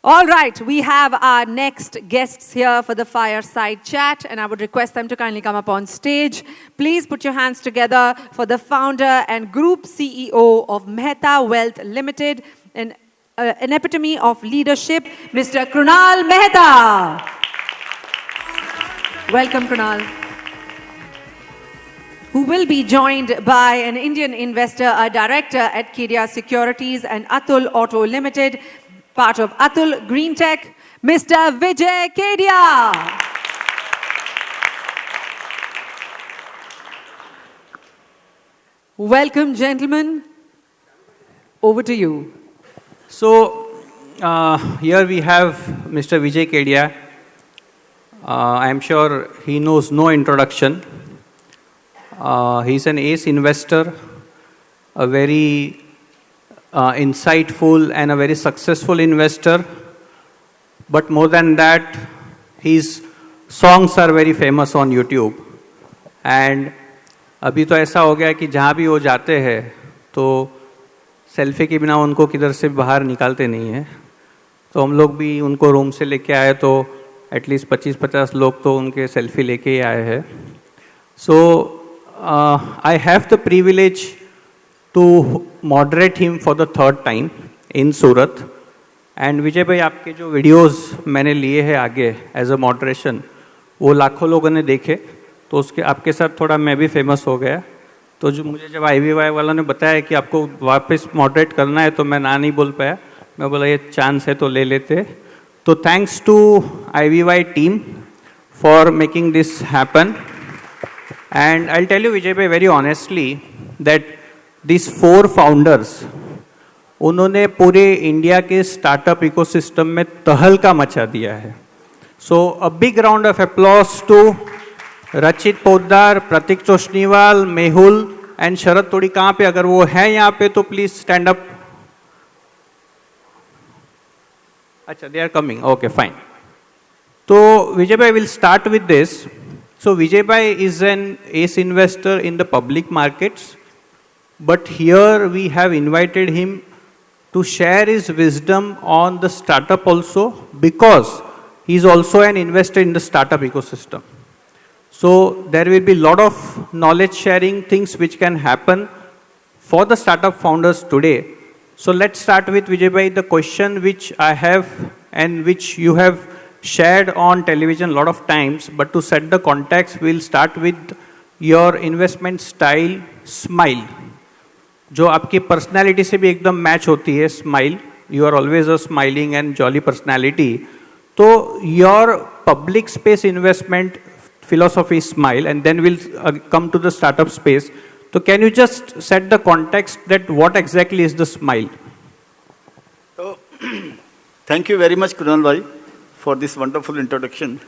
All right, we have our next guests here for the fireside chat, and I would request them to kindly come up on stage. Please put your hands together for the founder and group CEO of Mehta Wealth Limited, an epitome of leadership, Mr. Krunal Mehta. Welcome, Krunal. Who will be joined by an Indian investor, a director at Kedia Securities and Atul Auto Limited, part of Atul Green Tech, Mr. Vijay Kedia. Welcome, gentlemen. Over to you. So, here we have Mr. Vijay Kedia. I am sure he knows no introduction. He's an ace investor, a very insightful and a very successful investor. But more than that, his songs are very famous on YouTube. And अभी तो ऐसा हो गया कि जहाँ भी वो जाते हैं तो सेल्फी के बिना उनको किधर से बाहर निकालते नहीं हैं. तो हम लोग भी उनको रूम से लेके आए तो एटलीस्ट 25-50 लोग तो उनके सेल्फी लेके ही आए हैं. सो I have the privilege to moderate him for the third time in Surat. And विजय भाई, आपके जो वीडियोस मैंने लिए हैं आगे एज अ मॉडरेशन, वो लाखों लोगों ने देखे, तो उसके आपके साथ थोड़ा मैं भी फेमस हो गया. तो जो मुझे जब IVY वालों ने बताया कि आपको वापस मॉडरेट करना है तो मैं ना नहीं बोल पाया. मैं बोला ये चांस है तो ले लेते. तो thanks to IVY team for making this happen. And I'll tell you, Vijay bhai, very honestly, that these 4 founders, उन्होंने पूरे इंडिया के स्टार्टअप इकोसिस्टम में तहलका मचा दिया है. So a big round of applause to रचित पोद्दार, प्रतीक चोशनीवाल, मेहुल एंड शरद तोड़ी. कहाँ पे, अगर वो है यहाँ पे तो प्लीज स्टैंड अप. अच्छा, they are coming. Okay, fine. तो विजय भाई, will start with this. So Vijay Bhai is an ace investor in the public markets, but here we have invited him to share his wisdom on the startup also, because he is also an investor in the startup ecosystem. So there will be a lot of knowledge sharing things which can happen for the startup founders today. So let's start with Vijay Bhai, the question which I have and which you have shared on television a lot of times, but to set the context, we'll start with your investment style, smile, जो आपकी personality से भी एकदम match होती है. Smile, you are always a smiling and jolly personality. तो your public space investment philosophy is smile, and then we'll come to the startup space. So can you just set the context that what exactly is the smile? So thank you very much, Krunal bhai, for this wonderful introduction,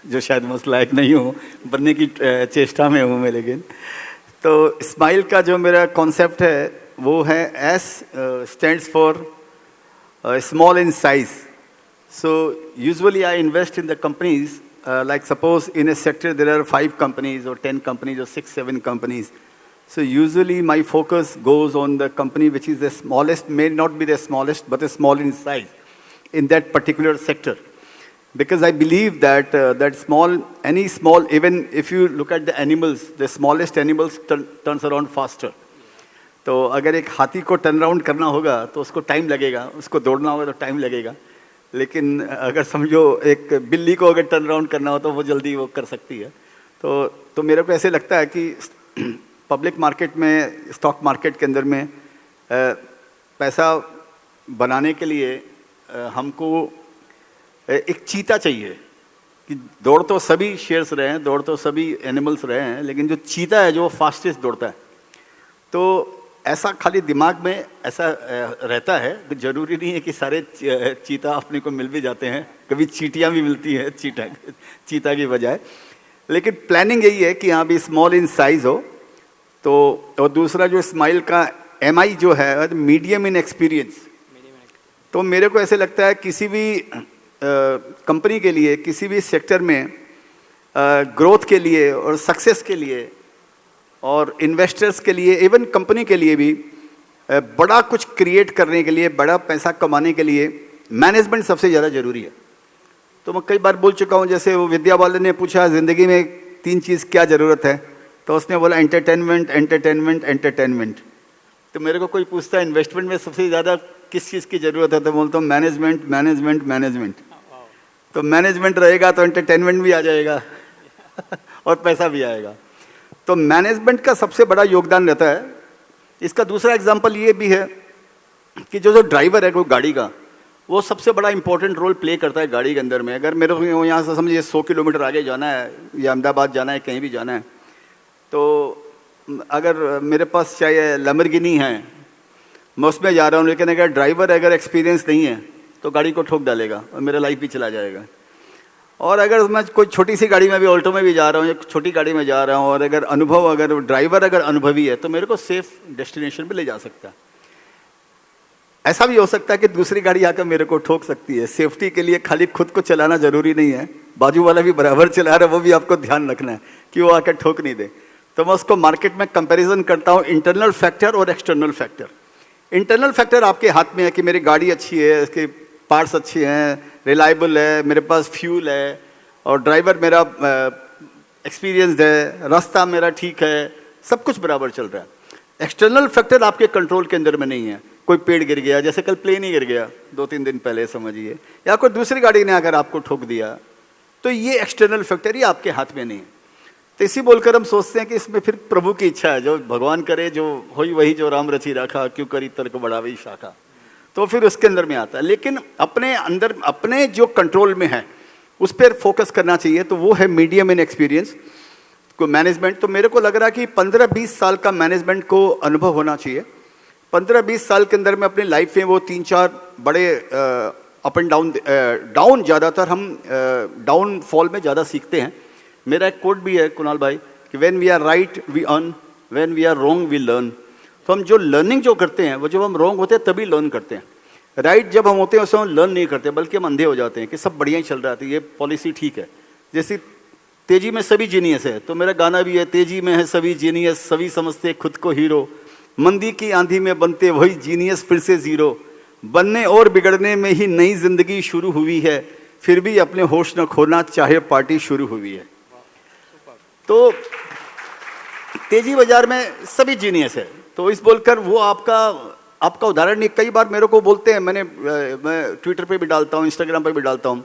जो शायद मैं उस लायक नहीं हूँ बनने की चेष्टा में हूँ मैं. लेकिन तो स्माइल का जो मेरा कॉन्सेप्ट है वो है S stands for small in size. So usually I invest in the companies, like suppose in a sector there are 5 companies or 10 companies or 6-7 companies. So usually my focus goes on the company which is the smallest, may not be the smallest, but a small in size in that particular sector. Because I believe that that any small, even if you look at the animals, the smallest animals turns around faster. तो अगर एक हाथी को turn around करना होगा तो उसको time लगेगा, उसको दौड़ना होगा तो टाइम लगेगा. लेकिन अगर समझो एक बिल्ली को अगर टर्न अराउंड करना हो तो वो जल्दी वो कर सकती है. तो मेरे को ऐसे लगता है कि पब्लिक मार्केट में, स्टॉक मार्केट के अंदर में पैसा बनाने के लिए हमको एक चीता चाहिए. कि दौड़ तो सभी शेयर्स रहे हैं, दौड़ तो सभी एनिमल्स रहे हैं, लेकिन जो चीता है जो फास्टेस्ट दौड़ता है. तो ऐसा खाली दिमाग में ऐसा रहता है. तो ज़रूरी नहीं है कि सारे चीता अपने को मिल भी जाते हैं, कभी चीटियाँ भी मिलती हैं चीता की बजाय. लेकिन प्लानिंग यही है कि यहाँ भी स्मॉल इन साइज़ हो. तो और दूसरा जो स्माइल का MI जो है, मीडियम इन एक्सपीरियंस. तो मेरे को ऐसे लगता है किसी भी कंपनी के लिए, किसी भी सेक्टर में ग्रोथ के लिए और सक्सेस के लिए और इन्वेस्टर्स के लिए, इवन कंपनी के लिए भी बड़ा कुछ क्रिएट करने के लिए, बड़ा पैसा कमाने के लिए मैनेजमेंट सबसे ज़्यादा जरूरी है। तो मैं कई बार बोल चुका हूँ, जैसे वो विद्या बालन ने पूछा ज़िंदगी में 3 चीज़ क्या ज़रूरत है, तो उसने बोला एंटरटेनमेंट, एंटरटेनमेंट, एंटरटेनमेंट। तो मेरे को कोई पूछता है इन्वेस्टमेंट में सबसे ज़्यादा किस चीज़ की ज़रूरत है, तो बोलता हूँ मैनेजमेंट, मैनेजमेंट, मैनेजमेंट। तो मैनेजमेंट रहेगा तो एंटरटेनमेंट भी आ जाएगा और पैसा भी आएगा। तो मैनेजमेंट का सबसे बड़ा योगदान रहता है। इसका दूसरा एग्जाम्पल ये भी है कि जो ड्राइवर है कोई गाड़ी का, वो सबसे बड़ा इंपॉर्टेंट रोल प्ले करता है गाड़ी के अंदर में। अगर मेरे को यहाँ से समझिए 100 किलोमीटर आगे जाना है या अहमदाबाद जाना है, कहीं भी जाना है, तो अगर मेरे पास चाहे लैम्बोर्गिनी है, मैं उसमें जा रहा हूँ, लेकिन अगर ड्राइवर अगर एक्सपीरियंस नहीं है तो गाड़ी को ठोक डालेगा और मेरा लाइफ भी चला जाएगा। और अगर मैं कोई छोटी सी गाड़ी में भी, ऑल्टो में भी जा रहा हूँ, एक छोटी गाड़ी में जा रहा हूँ, और अगर ड्राइवर अगर अनुभवी है तो मेरे को सेफ डेस्टिनेशन पे ले जा सकता है। ऐसा भी हो सकता है कि दूसरी गाड़ी आकर मेरे को ठोक सकती है। सेफ्टी के लिए खाली खुद को चलाना जरूरी नहीं है, बाजू वाला भी बराबर चला रहा है, वो भी आपको ध्यान रखना है कि वो आकर ठोक नहीं दे। तो मैं उसको मार्केट में कंपैरिजन करता हूँ इंटरनल फैक्टर और एक्सटर्नल फैक्टर। इंटरनल फैक्टर आपके हाथ में है कि मेरी गाड़ी अच्छी है, इसके पार्ट्स अच्छे हैं, रिलायबल है, मेरे पास फ्यूल है, और ड्राइवर मेरा एक्सपीरियंस्ड है, रास्ता मेरा ठीक है, सब कुछ बराबर चल रहा है। एक्सटर्नल फैक्टर आपके कंट्रोल के अंदर में नहीं है। कोई पेड़ गिर गया, जैसे कल प्लेन ही गिर गया 2-3 दिन पहले समझिए, या कोई दूसरी गाड़ी ने अगर आपको ठोक दिया, तो ये एक्सटर्नल फैक्टर ही आपके हाथ में नहीं है। तो इसी बोलकर हम सोचते हैं कि इसमें फिर प्रभु की इच्छा है, जो भगवान करे जो होई वही जो राम रची राखा, क्यों करी तर्क बढ़ावी शाखा, तो फिर उसके अंदर में आता है। लेकिन अपने अंदर अपने जो कंट्रोल में है उस पर फोकस करना चाहिए, तो वो है मीडियम इन एक्सपीरियंस को मैनेजमेंट। तो मेरे को लग रहा है कि 15-20 साल का मैनेजमेंट को अनुभव होना चाहिए। 15-20 साल के अंदर में अपनी लाइफ में वो 3-4 बड़े अप एंड डाउन ज़्यादातर हम डाउन फॉल में ज़्यादा सीखते हैं। मेरा एक कोट भी है कुणाल भाई कि when we are right we earn, when we are wrong we learn. तो हम जो लर्निंग जो करते हैं वो जब हम रॉन्ग होते हैं तभी लर्न करते हैं। राइट जब हम होते हैं उसमें हम लर्न नहीं करते, बल्कि हम अंधे हो जाते हैं कि सब बढ़िया ही चल रहा था, ये पॉलिसी ठीक है। जैसे तेजी में सभी जीनियस है, तो मेरा गाना भी है, तेजी में है सभी जीनियस, सभी समझते खुद को हीरो, मंदी की आंधी में बनते वही जीनियस फिर से जीरो, बनने और बिगड़ने में ही नई जिंदगी शुरू हुई है, फिर भी अपने होश न खोना चाहे पार्टी शुरू हुई है। तो तेजी बाजार में सभी जीनियस है, तो इस बोलकर वो आपका उदाहरण नहीं। कई बार मेरे को बोलते हैं, मैं ट्विटर पे भी डालता हूँ, इंस्टाग्राम पे भी डालता हूँ,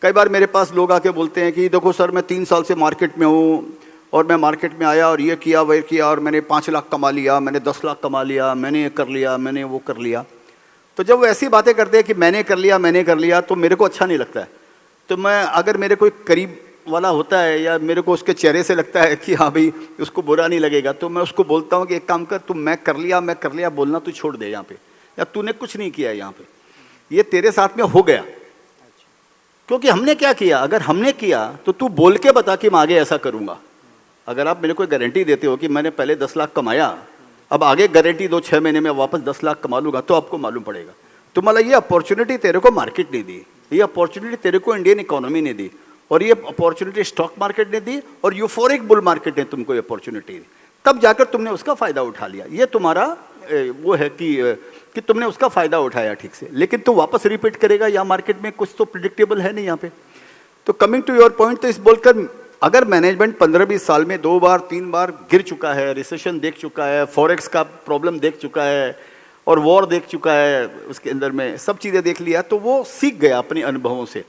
कई बार मेरे पास लोग आके बोलते हैं कि देखो सर मैं 3 साल से मार्केट में हूँ, और मैं मार्केट में आया और ये किया वह किया, और मैंने 5 लाख कमा लिया, मैंने 10 लाख कमा लिया, मैंने ये कर लिया, मैंने वो कर लिया। तो जब वो ऐसी बातें करते हैं कि मैंने कर लिया, तो मेरे को अच्छा नहीं लगता है। तो मैं, अगर मेरे कोई करीब वाला होता है या मेरे को उसके चेहरे से लगता है कि हाँ भाई उसको बुरा नहीं लगेगा, तो मैं उसको बोलता हूँ कि एक काम कर, तुम मैं कर लिया बोलना तू छोड़ दे यहाँ पे, या तूने कुछ नहीं किया यहाँ पे, ये तेरे साथ में हो गया। क्योंकि हमने क्या किया, अगर हमने किया तो तू बोल के बता कि मैं आगे ऐसा करूँगा। अगर आप मेरे को गारंटी देते हो कि मैंने पहले 10 लाख कमाया, अब आगे गारंटी दो 6 महीने में वापस 10 लाख कमा लूँगा, तो आपको मालूम पड़ेगा। तो मतलब ये अपॉर्चुनिटी तेरे को मार्केट नहीं दी, ये अपॉर्चुनिटी तेरे को इंडियन इकोनॉमी ने दी, और ये अपॉर्चुनिटी स्टॉक मार्केट ने दी, और यूफोरिक बुल मार्केट ने तुमको अपॉर्चुनिटी दी, तब जाकर तुमने उसका फायदा उठा लिया। ये तुम्हारा वो है कि तुमने उसका फायदा उठाया ठीक से, लेकिन तू वापस रिपीट करेगा या मार्केट में कुछ तो प्रिडिक्टेबल है नहीं यहाँ पे। तो कमिंग टू योर पॉइंट, तो इस बोलकर अगर मैनेजमेंट 15-20 साल में 2 बार 3 बार गिर चुका है, रिसेशन देख चुका है, फॉरेक्स का प्रॉब्लम देख चुका है, और वॉर देख चुका है, उसके अंदर में सब चीज़ें देख लिया, तो वो सीख गया अपने अनुभवों से।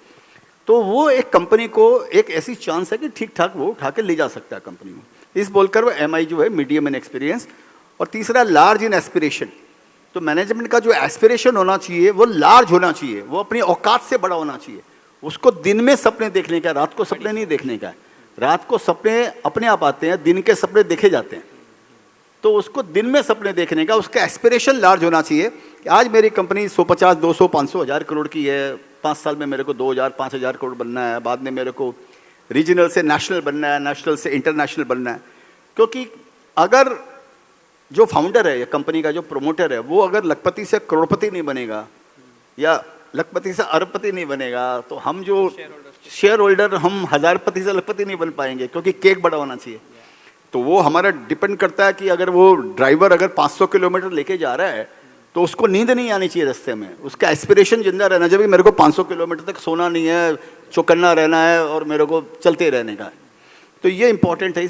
तो वो एक कंपनी को एक ऐसी चांस है कि ठीक ठाक वो उठा के ले जा सकता है कंपनी में। इस बोलकर वो MI जो है मीडियम इन एक्सपीरियंस, और तीसरा लार्ज इन एस्पिरेशन। तो मैनेजमेंट का जो एस्पिरेशन होना चाहिए वो लार्ज होना चाहिए, वो अपनी औकात से बड़ा होना चाहिए। उसको दिन में सपने देखने का, रात को सपने नहीं देखने का। रात को सपने अपने आप आते हैं, दिन के सपने देखे जाते हैं। तो उसको दिन में सपने देखने का, उसका एस्पिरेशन लार्ज होना चाहिए कि आज मेरी कंपनी 150, 200, 500 हज़ार करोड़ की है, 5 साल में मेरे को 2000, 5000 करोड़ बनना है, बाद में मेरे को रीजनल से नेशनल बनना है, नेशनल से इंटरनेशनल बनना है। क्योंकि अगर जो फाउंडर है या कंपनी का जो प्रोमोटर है, वो अगर लखपति से करोड़पति नहीं बनेगा या लखपति से अरबपति नहीं बनेगा, तो हम जो शेयर होल्डर हम हजारपति से लखपति नहीं बन पाएंगे, क्योंकि केक बड़ा होना चाहिए। तो वो हमारा डिपेंड करता है कि अगर वो ड्राइवर अगर 500 किलोमीटर लेके जा रहा है, तो उसको नींद नहीं आनी चाहिए रास्ते में, उसका एस्पिरेशन जिंदा रहना चाहिए। मेरे को 500 किलोमीटर तक सोना नहीं है, चौकन्ना रहना है और मेरे को चलते रहने का है। तो ये इंपॉर्टेंट है।